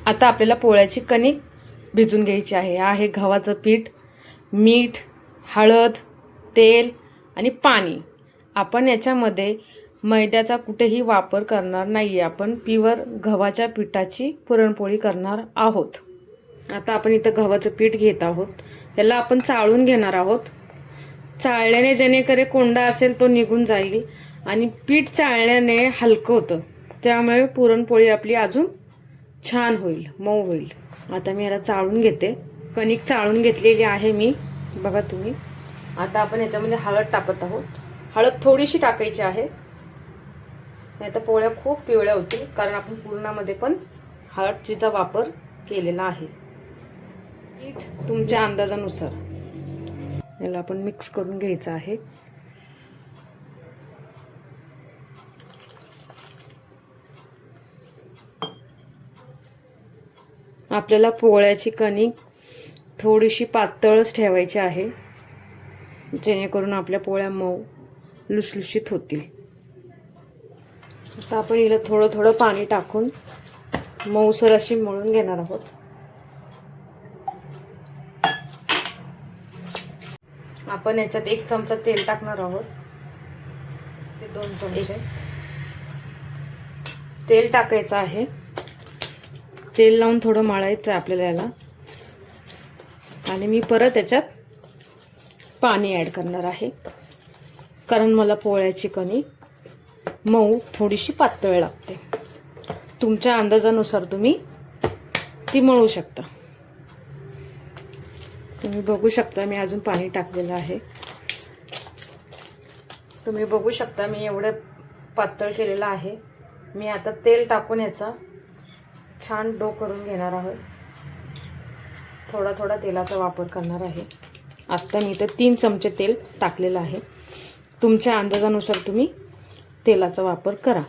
आता आपल्याला पोळ्याची कणिक भिजून घ्यायची आहे. आहे गव्हाचं पीठ, मीठ, हळद, तेल आणि पाणी. आपण याच्यामध्ये मैद्याचा कुठेही वापर करणार नाही आहे. आपण प्युअर गव्हाच्या पिठाची पुरणपोळी करणार आहोत. आता आपण इथं गव्हाचं पीठ घेत आहोत. त्याला आपण चाळून घेणार आहोत. चाळल्याने जेणेकरून कोंडा असेल तो निघून जाईल आणि पीठ चाळल्याने हलकं होतं. त्यामुळे पुरणपोळी आपली अजून छान होईल, मऊ होईल. आता मी याला चाळून घेते. कणिक चाळून घेतलेली आहे मी, बघा तुम्ही. आता आपण याच्यामध्ये हळद टाकत आहोत. हळद थोडीशी टाकायची आहे, नाही तर पोळ्या खूप पिवळ्या होतील, कारण आपण पुरणामध्ये पण हळदचा वापर केलेला आहे. मीठ तुमच्या अंदाजानुसार याला आपण मिक्स करून घ्यायचं आहे. आपल्याला पोळ्याची कणिक थोडीशी पातळच ठेवायची आहे, जेणेकरून आपल्या पोळ्या मऊ लुसलुशीत होतील. आता आपण हिला थोडं थोडं पाणी टाकून मऊसर अशी मळून घेणार आहोत. आपण याच्यात 1 चमचा तेल टाकणार आहोत. ते 2 चमचे तेल टाकायचं आहे. तेल लावून थोडं मळायचं आहे आपल्याला याला. आणि मी परत याच्यात पाणी ॲड करणार आहे, कारण मला पोळ्याची कणिक मऊ थोडीशी पातळ लागते. तुमच्या अंदाजानुसार तुम्ही ती मळू शकता. तुम्ही बघू शकता मी अजून पाणी टाकलेलं आहे. तुम्ही बघू शकता मी एवढं पातळ केलेलं आहे. मी आता तेल टाकून याचा छान डो करून घेणार आहोत. थोडा थोडा तेलाचा वापर करणार आहे. आत्ता मी इथं 3 चमचे तेल टाकलेलं आहे. तुमच्या अंदाजानुसार तुम्ही तेलाचा वापर करा.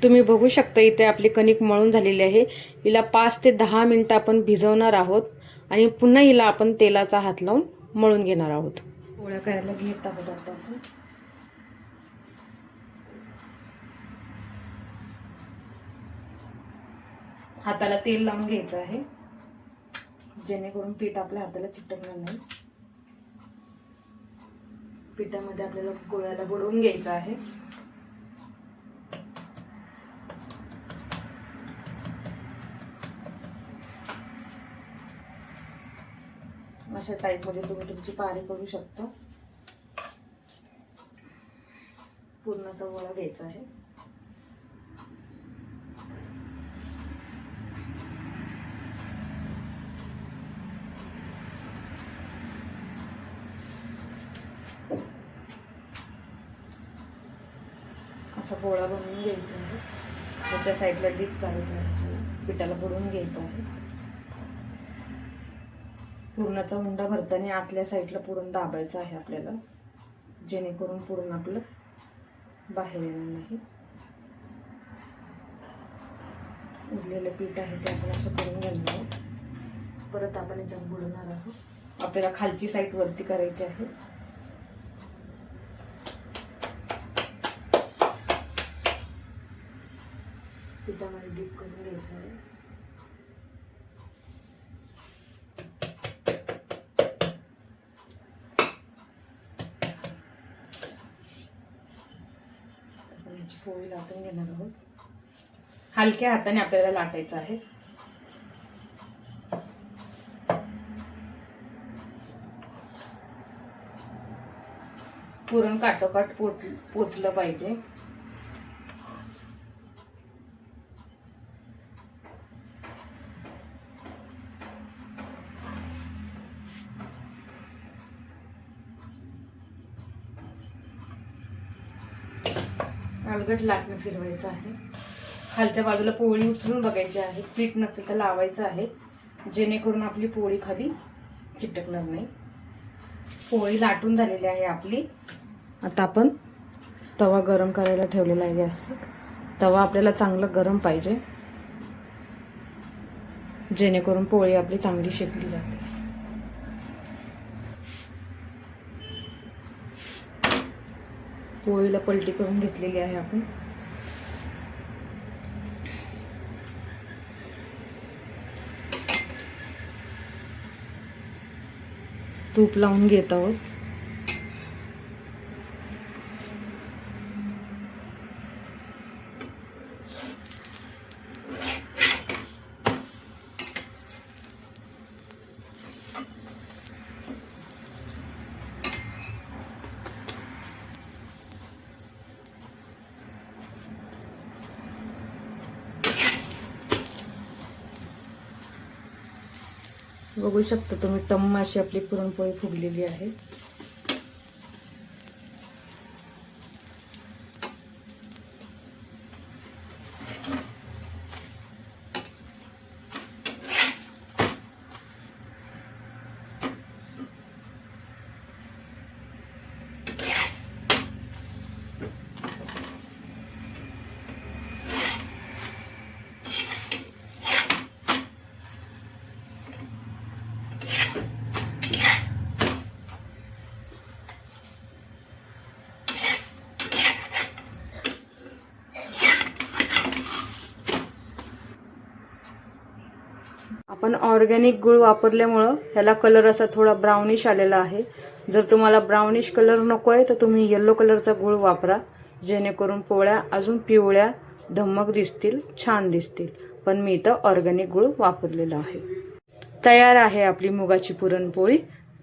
तुम्ही बघू शकता इथे आपली कणिक मळून झालेली आहे. हिला 5 ते 10 मिनिटं आपण भिजवणार आहोत आणि पुन्हा हिला आपण तेलाचा हात लावून मळून घेणार आहोत. पोळ्या करायला घेत आहोत आता आपण. हाताला तेल लावून घ्यायचं आहे, जेणेकरून पीठ आपल्या हाताला चिटकणार नाही. पिठामध्ये आपल्याला गोळ्याला बुडवून घ्यायचं आहे. अशा टाईपमध्ये तुम्ही तुमची पारी करू शकता. पूर्णाचा गोळा घ्यायचा आहे. असा गोळा बनवून घ्यायचा आहे. त्याच्या साईडला डीप करायचं आहे. पिठाला बुडवून घ्यायचं आहे. पुरणाचा उंडा भरताना आतल्या साईडला पुरण दाबायचं आहे आपल्याला, जेणेकरून पुरण आपलं बाहेर येणार नाही. उरलेलं पीठ आहे ते आपण असं करून घेणार आहोत. परत आपण याच्यात बुडवणार आहोत. आपल्याला खालची साईड वरती करायची आहे. पिठामध्ये डीप करून घ्यायचं आहे. पोळी लाटून घेणार आहोत. हलक्या हाताने आपल्याला लाटायचं आहे. पुरण काटोकाट पोचलं पाहिजे. अलगट लाटणं फिरवायचं आहे. खालच्या बाजूला पोळी उचलून बघायची आहे. पीठ नसेल तर लावायचं आहे, जेणेकरून आपली पोळी खाली चिटकणार नाही. पोळी लाटून झालेली आहे आपली. आता आपण तवा गरम करायला ठेवलेला आहे गॅसवर. तवा आपल्याला चांगला गरम पाहिजे, जेणेकरून पोळी आपली चांगली शेकली जाते. पोळीला पलटी करून घेतलेली आहे आपण. तूप लावून घेत आहोत. बघू शकता तुम्ही टम्म अशी आपली पुरणपोळी फुगलेली आहे. आपण ऑर्गॅनिक गूळ वापरल्यामुळं ह्याला कलर असा थोडा ब्राउनिश आलेला आहे. जर तुम्हाला ब्राउनिश कलर नको आहे तर तुम्ही येलो कलरचा गूळ वापरा, जेणेकरून पोळ्या अजून पिवळ्या धम्मक दिसतील, छान दिसतील. पण मी इथं ऑर्गॅनिक गूळ वापरलेला आहे. तयार आहे आपली मुगाची पुरणपोळी,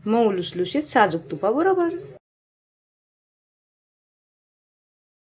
मऊ लुसलुशीत साजूक तुपाबरोबर.